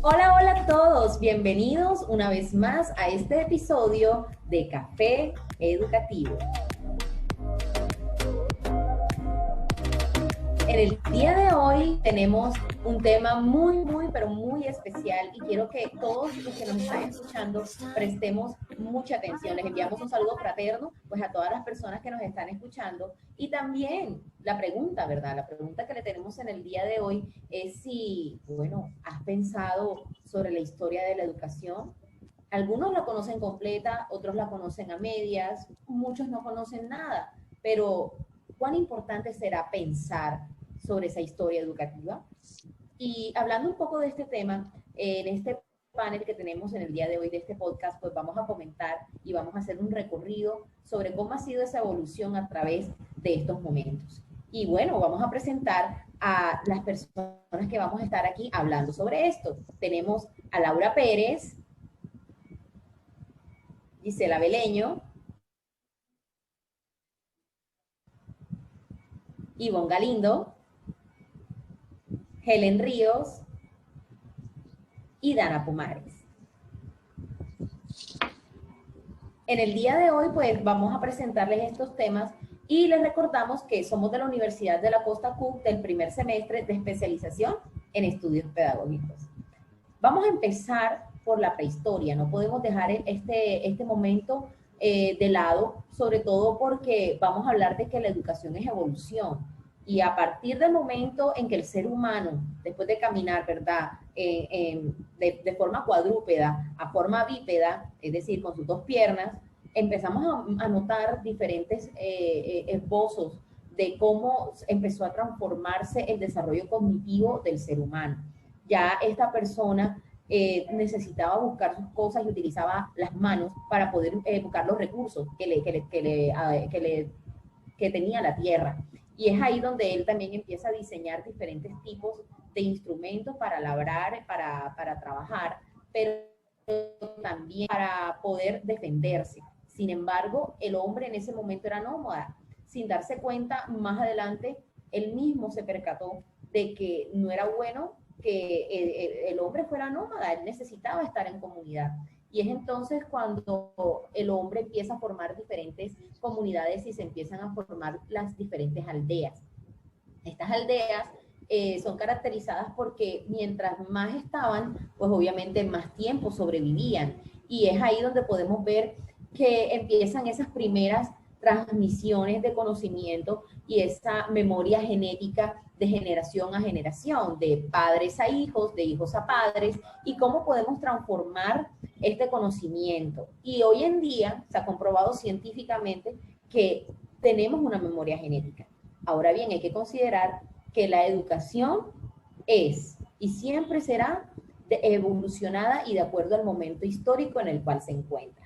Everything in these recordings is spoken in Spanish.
Hola, hola a todos, bienvenidos una vez más a este episodio de Café Educativo. En el día de hoy tenemos un tema pero muy especial y quiero que todos los que nos están escuchando prestemos mucha atención. Les enviamos un saludo fraterno pues a todas las personas que nos están escuchando y también la pregunta, ¿verdad? La pregunta que le tenemos en el día de hoy es si, bueno, has pensado sobre la historia de la educación. Algunos la conocen completa, otros la conocen a medias, muchos no conocen nada, pero ¿cuán importante será pensar sobre esa historia educativa? Y hablando un poco de este tema, en este panel que tenemos en el día de hoy de este podcast, pues vamos a comentar y vamos a hacer un recorrido sobre cómo ha sido esa evolución a través de estos momentos. Y bueno, vamos a presentar a las personas que vamos a estar aquí hablando sobre esto. Tenemos a Laura Pérez, Gisela Beleño, Ivonne Galindo, Helen Ríos y Dana Pumares. En el día de hoy, pues vamos a presentarles estos temas y les recordamos que somos de la Universidad de la Costa Cook del primer semestre de especialización en estudios pedagógicos. Vamos a empezar por la prehistoria, no podemos dejar este momento de lado, sobre todo porque vamos a hablar de que la educación es evolución. Y a partir del momento en que el ser humano, después de caminar, ¿verdad? De forma cuadrúpeda a forma bípeda, es decir, con sus dos piernas, empezamos a notar diferentes esbozos de cómo empezó a transformarse el desarrollo cognitivo del ser humano. Ya esta persona necesitaba buscar sus cosas y utilizaba las manos para poder buscar los recursos que tenía la tierra. Y es ahí donde él también empieza a diseñar diferentes tipos de instrumentos para labrar, para trabajar, pero también para poder defenderse. Sin embargo, el hombre en ese momento era nómada. Sin darse cuenta, más adelante, él mismo se percató de que no era bueno que el hombre fuera nómada, él necesitaba estar en comunidad. Y es entonces cuando el hombre empieza a formar diferentes comunidades y se empiezan a formar las diferentes aldeas. Estas aldeas son caracterizadas porque mientras más estaban, pues obviamente más tiempo sobrevivían. Y es ahí donde podemos ver que empiezan esas primeras transmisiones de conocimiento y esa memoria genética de generación a generación, de padres a hijos, de hijos a padres, y cómo podemos transformar este conocimiento. Y hoy en día se ha comprobado científicamente que tenemos una memoria genética. Ahora bien, hay que considerar que la educación es y siempre será evolucionada y de acuerdo al momento histórico en el cual se encuentra.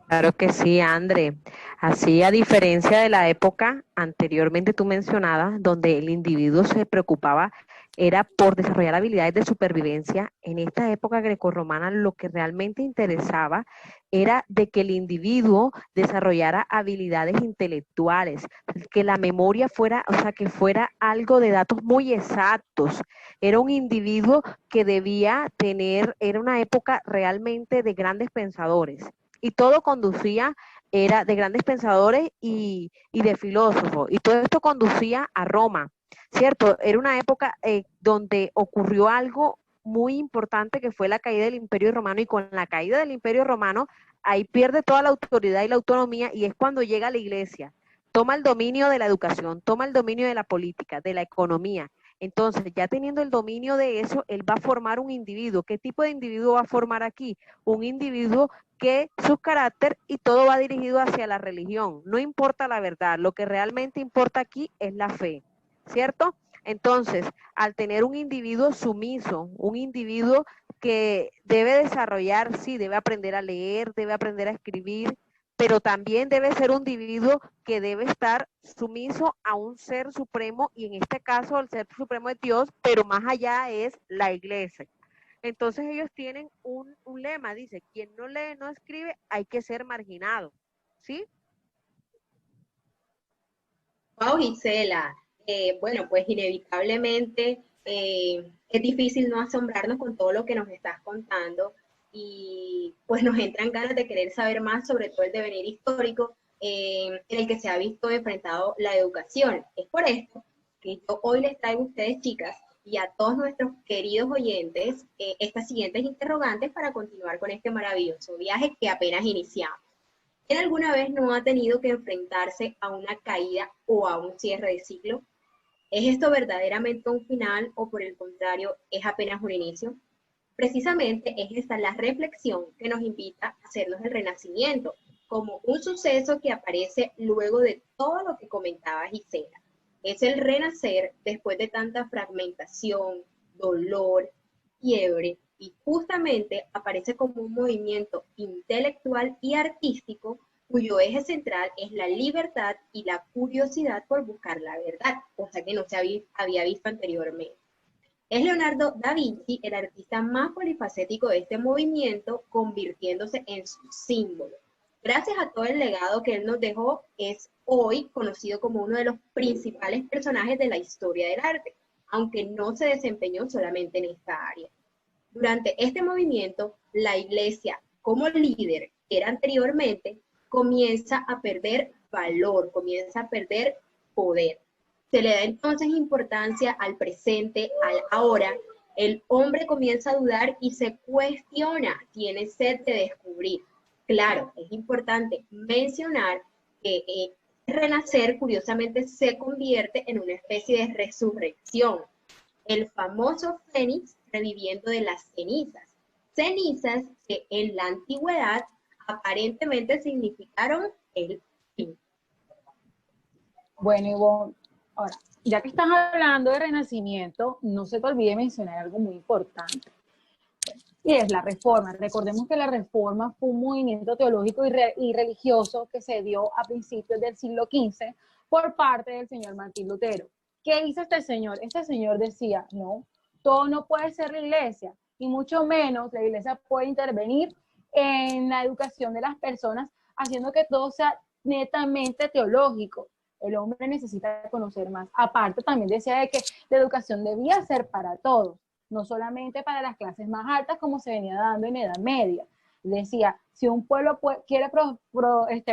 Claro que sí, André. Así, a diferencia de la época anteriormente tú mencionabas, donde el individuo se preocupaba era por desarrollar habilidades de supervivencia, en esta época grecorromana lo que realmente interesaba era de que el individuo desarrollara habilidades intelectuales, que la memoria fuera, o sea, que fuera algo de datos muy exactos. Era un individuo que debía tener, era una época realmente de grandes pensadores y todo conducía, era de grandes pensadores y de filósofos, y todo esto conducía a Roma, ¿cierto? Era una época donde ocurrió algo muy importante que fue la caída del Imperio Romano, y con la caída del Imperio Romano, ahí pierde toda la autoridad y la autonomía, y es cuando llega la iglesia, toma el dominio de la educación, toma el dominio de la política, de la economía. Entonces, ya teniendo el dominio de eso, él va a formar un individuo. ¿Qué tipo de individuo va a formar aquí? Un individuo que su carácter y todo va dirigido hacia la religión. No importa la verdad, lo que realmente importa aquí es la fe, ¿cierto? Entonces, al tener un individuo sumiso, un individuo que debe desarrollar, sí, debe aprender a leer, debe aprender a escribir, pero también debe ser un individuo que debe estar sumiso a un ser supremo, y en este caso el ser supremo es Dios, pero más allá es la iglesia. Entonces ellos tienen un lema, dice, quien no lee, no escribe, hay que ser marginado, ¿sí? Wow, Gisela. Bueno, pues inevitablemente es difícil no asombrarnos con todo lo que nos estás contando y pues nos entran ganas de querer saber más sobre todo el devenir histórico en el que se ha visto enfrentado la educación. Es por esto que yo hoy les traigo a ustedes, chicas, y a todos nuestros queridos oyentes, estas siguientes interrogantes para continuar con este maravilloso viaje que apenas iniciamos. ¿Quién alguna vez no ha tenido que enfrentarse a una caída o a un cierre de ciclo? ¿Es esto verdaderamente un final o por el contrario es apenas un inicio? Precisamente es esta la reflexión que nos invita a hacernos el renacimiento, como un suceso que aparece luego de todo lo que comentaba Gisela. Es el renacer después de tanta fragmentación, dolor, quiebre, y justamente aparece como un movimiento intelectual y artístico cuyo eje central es la libertad y la curiosidad por buscar la verdad, cosa que no se había visto anteriormente. Es Leonardo da Vinci el artista más polifacético de este movimiento, convirtiéndose en su símbolo. Gracias a todo el legado que él nos dejó, es hoy conocido como uno de los principales personajes de la historia del arte, aunque no se desempeñó solamente en esta área. Durante este movimiento, la Iglesia, como líder que era anteriormente, comienza a perder valor, comienza a perder poder. Se le da entonces importancia al presente, al ahora. El hombre comienza a dudar y se cuestiona, tiene sed de descubrir. Claro, es importante mencionar que renacer, curiosamente, se convierte en una especie de resurrección. El famoso fénix reviviendo de las cenizas. Cenizas que en la antigüedad aparentemente significaron el fin. Bueno, Ivonne, ahora, ya que estás hablando de renacimiento, no se te olvide mencionar algo muy importante, y es la Reforma. Recordemos que la Reforma fue un movimiento teológico y religioso que se dio a principios del siglo XV por parte del señor Martín Lutero. ¿Qué hizo este señor? Este señor decía, no, todo no puede ser la iglesia, y mucho menos la iglesia puede intervenir en la educación de las personas, haciendo que todo sea netamente teológico. El hombre necesita conocer más. Aparte, también decía de que la educación debía ser para todos, no solamente para las clases más altas como se venía dando en la Edad Media. Decía, si un pueblo quiere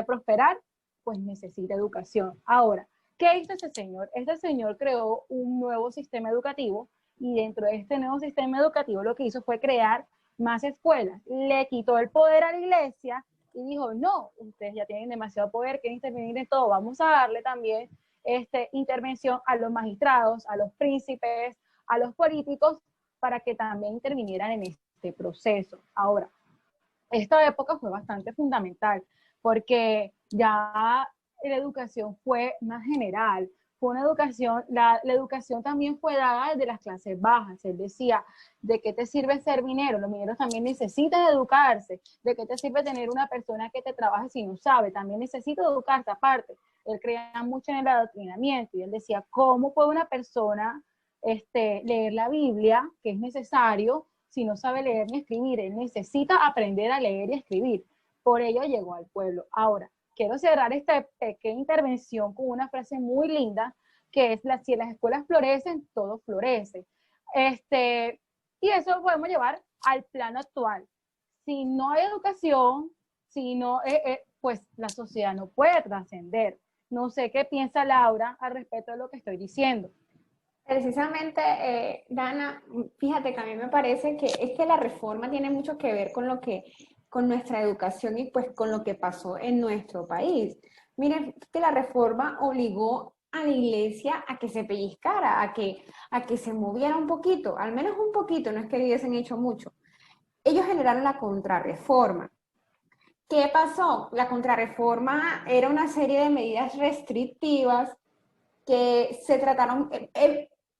prosperar, pues necesita educación. Ahora, ¿qué hizo ese señor? Este señor creó un nuevo sistema educativo, y dentro de este nuevo sistema educativo lo que hizo fue crear más escuelas. Le quitó el poder a la iglesia y dijo, no, ustedes ya tienen demasiado poder, quieren intervenir en todo, vamos a darle también intervención a los magistrados, a los príncipes, a los políticos, para que también intervinieran en este proceso. Ahora, esta época fue bastante fundamental, porque ya la educación fue más general, fue una educación, la educación también fue dada desde las clases bajas. Él decía, ¿de qué te sirve ser minero? Los mineros también necesitan educarse. ¿De qué te sirve tener una persona que te trabaje si no sabe? También necesita educarse aparte. Él creía mucho en el adoctrinamiento, y él decía, ¿cómo puede una persona leer la Biblia, que es necesario, si no sabe leer ni escribir? Él necesita aprender a leer y escribir. Por ello llegó al pueblo. Ahora, quiero cerrar esta pequeña intervención con una frase muy linda, que es, si las escuelas florecen, todo florece. Y eso lo podemos llevar al plano actual. Si no hay educación, si no, pues la sociedad no puede trascender. No sé qué piensa Laura al respecto de lo que estoy diciendo. Precisamente, Dana, fíjate que a mí me parece que es que la reforma tiene mucho que ver con nuestra educación y pues con lo que pasó en nuestro país. Miren que la reforma obligó a la iglesia a que se pellizcara, a que se moviera un poquito, al menos un poquito, no es que hubiesen hecho mucho. Ellos generaron la contrarreforma. ¿Qué pasó? La contrarreforma era una serie de medidas restrictivas que se trataron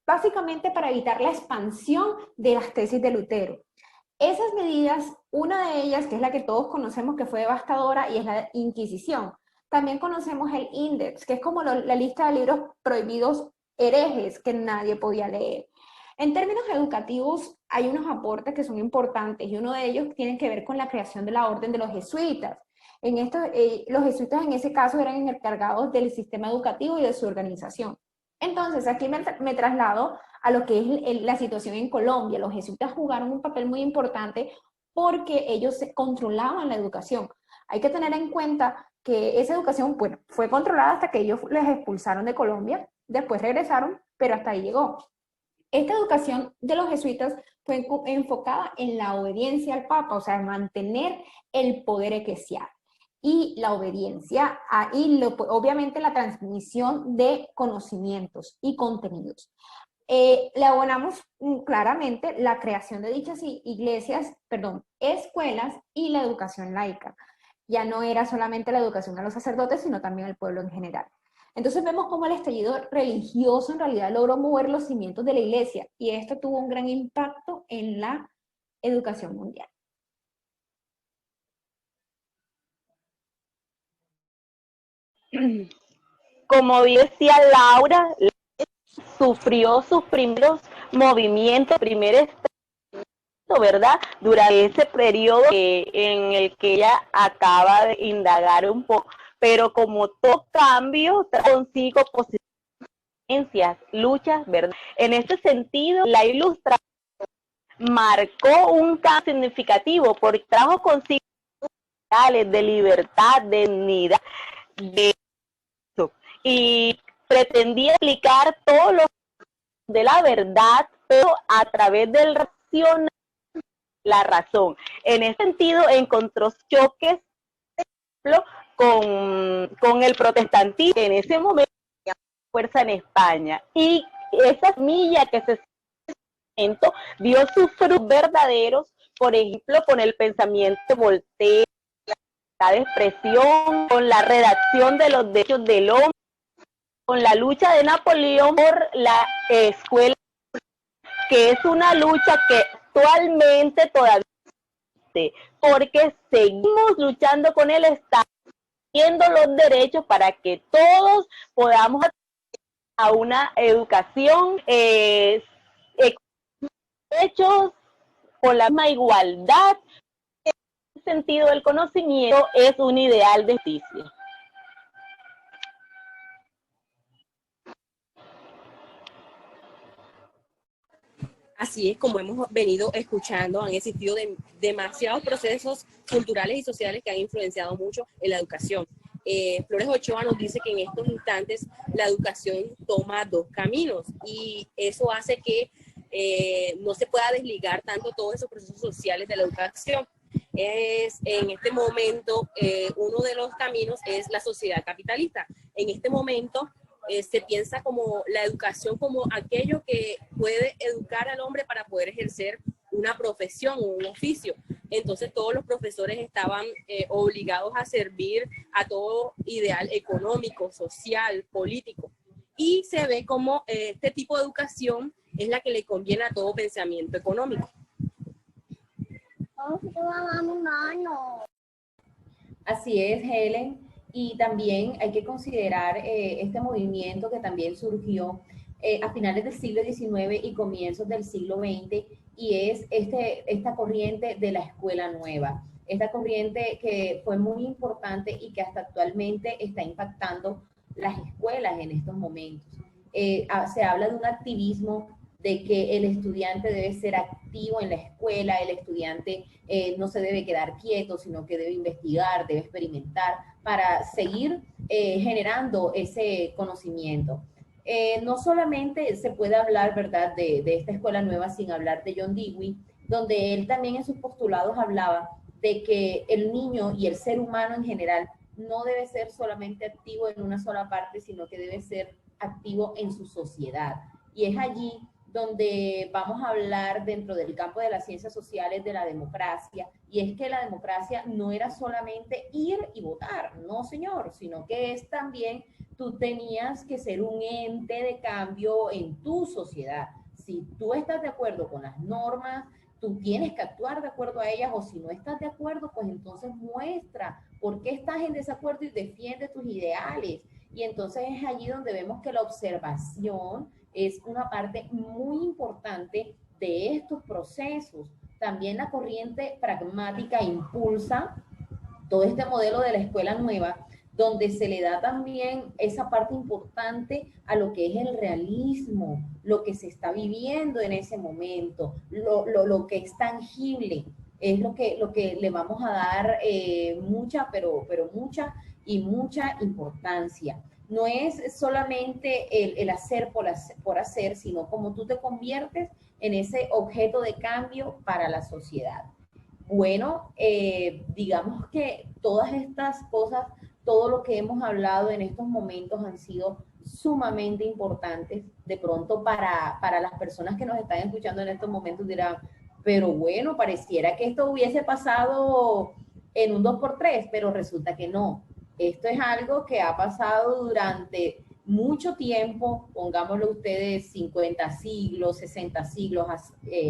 básicamente para evitar la expansión de las tesis de Lutero. Esas medidas, una de ellas, que es la que todos conocemos que fue devastadora, y es la Inquisición. También conocemos el Index, que es como la lista de libros prohibidos herejes que nadie podía leer. En términos educativos, hay unos aportes que son importantes, y uno de ellos tiene que ver con la creación de la Orden de los Jesuitas. Los jesuitas en ese caso eran encargados del sistema educativo y de su organización. Entonces, aquí me traslado a lo que es la situación en Colombia. Los jesuitas jugaron un papel muy importante porque ellos controlaban la educación. Hay que tener en cuenta que esa educación, bueno, fue controlada hasta que ellos les expulsaron de Colombia, después regresaron, pero hasta ahí llegó. Esta educación de los jesuitas fue enfocada en la obediencia al Papa, o sea, en mantener el poder eclesial y la obediencia, obviamente la transmisión de conocimientos y contenidos. Le abonamos claramente la creación de dichas escuelas y la educación laica. Ya no era solamente la educación a los sacerdotes, sino también al pueblo en general. Entonces vemos cómo el estallido religioso en realidad logró mover los cimientos de la iglesia y esto tuvo un gran impacto en la educación mundial. Como decía Laura, sufrió sus primeros movimientos, ¿verdad? Durante ese periodo en el que ella acaba de indagar un poco, pero como todo cambio trae consigo posiciones, luchas, ¿verdad? En este sentido, la ilustración marcó un cambio significativo porque trajo consigo ideales de libertad, de dignidad, y pretendía explicar todo lo de la verdad, pero a través del racional, la razón. En ese sentido, encontró choques, por ejemplo, con el protestantismo, que en ese momento tenía fuerza en España, y esa semilla que se dio sus frutos verdaderos, por ejemplo, con el pensamiento de Voltaire, la expresión, con la redacción de los derechos del hombre, con la lucha de Napoleón por la escuela, que es una lucha que actualmente todavía existe, porque seguimos luchando con el Estado, pidiendo los derechos para que todos podamos a una educación hechos con la misma igualdad. En ese sentido, el conocimiento es un ideal de justicia. Así es, como hemos venido escuchando, han existido demasiados procesos culturales y sociales que han influenciado mucho en la educación. Flores Ochoa nos dice que en estos instantes la educación toma dos caminos y eso hace que no se pueda desligar tanto todos esos procesos sociales de la educación. En este momento, uno de los caminos es la sociedad capitalista. En este momento, se piensa como la educación como aquello que puede educar al hombre para poder ejercer una profesión o un oficio. Entonces todos los profesores estaban obligados a servir a todo ideal económico, social, político. Y se ve como este tipo de educación es la que le conviene a todo pensamiento económico. Así es, Helen. Y también hay que considerar este movimiento que también surgió a finales del siglo XIX y comienzos del siglo XX, y es esta corriente de la escuela nueva. Esta corriente que fue muy importante y que hasta actualmente está impactando las escuelas en estos momentos. Se habla de un activismo de que el estudiante debe ser activo en la escuela, el estudiante no se debe quedar quieto, sino que debe investigar, debe experimentar para seguir generando ese conocimiento. No solamente se puede hablar, ¿verdad?, de esta escuela nueva sin hablar de John Dewey, donde él también en sus postulados hablaba de que el niño y el ser humano en general no debe ser solamente activo en una sola parte, sino que debe ser activo en su sociedad. Y es allí donde vamos a hablar dentro del campo de las ciencias sociales de la democracia, y es que la democracia no era solamente ir y votar, no señor, sino que es también tú tenías que ser un ente de cambio en tu sociedad. Si tú estás de acuerdo con las normas, tú tienes que actuar de acuerdo a ellas, o si no estás de acuerdo, pues entonces muestra por qué estás en desacuerdo y defiende tus ideales. Y entonces es allí donde vemos que la observación es una parte muy importante de estos procesos. También la corriente pragmática impulsa todo este modelo de la escuela nueva, donde se le da también esa parte importante a lo que es el realismo, lo que se está viviendo en ese momento, lo que es tangible, es lo que le vamos a dar mucha, pero mucha y mucha importancia. No es solamente el hacer por hacer, sino cómo tú te conviertes en ese objeto de cambio para la sociedad. Bueno, digamos que todas estas cosas, todo lo que hemos hablado en estos momentos han sido sumamente importantes. De pronto para las personas que nos están escuchando en estos momentos dirán, pero bueno, pareciera que esto hubiese pasado en un 2x3, pero resulta que no. Esto es algo que ha pasado durante mucho tiempo, pongámoslo ustedes 50 siglos, 60 siglos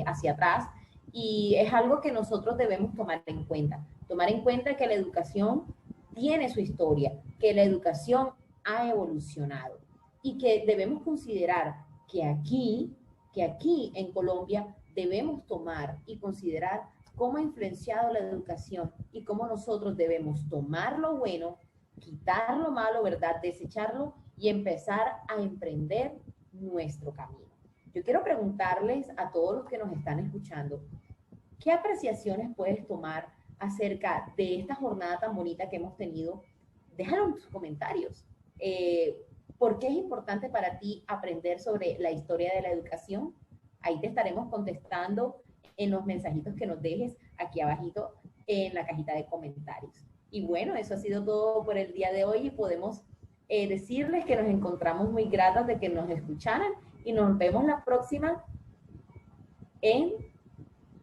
hacia atrás, y es algo que nosotros debemos tomar en cuenta que la educación tiene su historia, que la educación ha evolucionado y que debemos considerar que aquí en Colombia debemos tomar y considerar cómo ha influenciado la educación y cómo nosotros debemos tomar lo bueno, quitar lo malo, ¿verdad? Desecharlo y empezar a emprender nuestro camino. Yo quiero preguntarles a todos los que nos están escuchando, ¿qué apreciaciones puedes tomar acerca de esta jornada tan bonita que hemos tenido? Déjalo en tus comentarios. ¿Por qué es importante para ti aprender sobre la historia de la educación? Ahí te estaremos contestando en los mensajitos que nos dejes aquí abajito en la cajita de comentarios. Y bueno, eso ha sido todo por el día de hoy y podemos decirles que nos encontramos muy gratas de que nos escucharan y nos vemos la próxima en